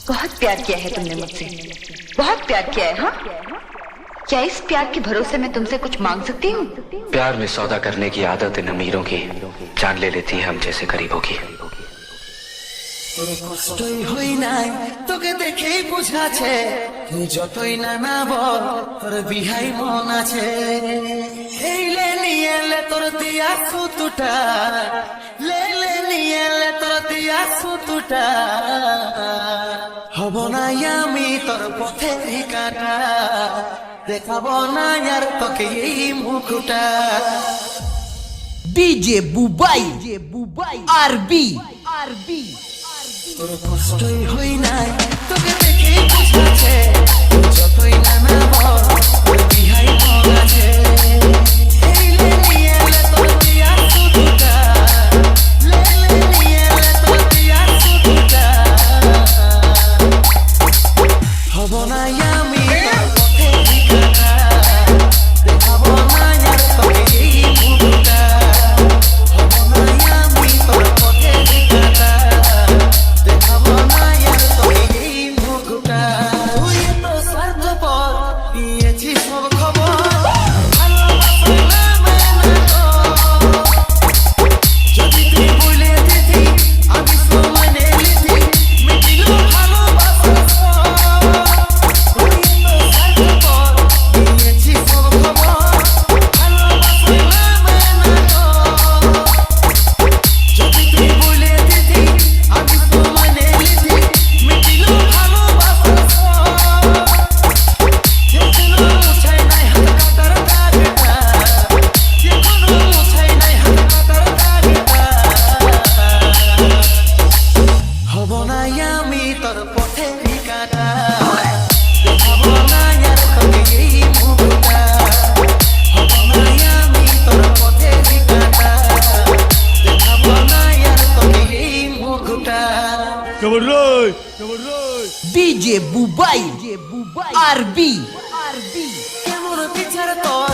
बहुत प्यार किया है तुमने मुझसे, बहुत प्यार किया है। हाँ, क्या इस प्यार के भरोसे में तुमसे कुछ मांग सकती हूँ? प्यार में सौदा करने की आदत इन अमीरों की जान ले लेती है हम जैसे गरीबों की। কষ্টই হই নাই তোকে দেখেই বুঝাছে, তুই যতই না না বল তোর বিহাই মন আছে। এইলে নিয়ে এলে তোর দিয়া সুতুটা, লেলে নিয়ে এলে তোর দিয়া সুতুটা, হব না আমি তোর পথে কাটা, দেখাবো না আর তোকে এই মুখটা। ডিজে বুবাই আরবি তোর কষ্টই হই নাই তোকে দেখেই বুঝাছে, তুই যতই না না বল তোর বিহাই মন আছে। এইলে নিয়ে এলে তোর দিয়া সুতুটা, লেলে নিয়ে এলে তোর দিয়া সুতুটা, হব না আমি তোর পথে কাটা, দেখাবো না আর তোকে এই মুখটা, হব না আমি তোর পথে কাটা, দেখাবো না আর তোকে এই মুখটা। তুই তো স্বার্থপর দিয়েছিস সব খবর, ভালোবাসার নামে নাটক। যদি তুই বলে দিতি আমি সময় নিতি, মিটিল ভালোবাসার সব। তুই তো স্বার্থপর দিয়েছিস সব খবর, ভালোবাসার নামে নাটক। যদি তুই বলে দিতি আমি সময় নিতি, মিটিল ভালোবাসার সব। যেকোনো মুছাই নাই হাত কাটার দাগটা, যেকোনো মুছাই নাই হাত কাটার দাগটা, হব না আমি তোর পথে কাটা, দেখাবো না আর তোকে এই মুখটা, হব না আমি তোর পথে কাটা, দেখাবো না আর তোকে এই মুখটা। ডিজে বুবাই আরবি কেমন বিচার তোর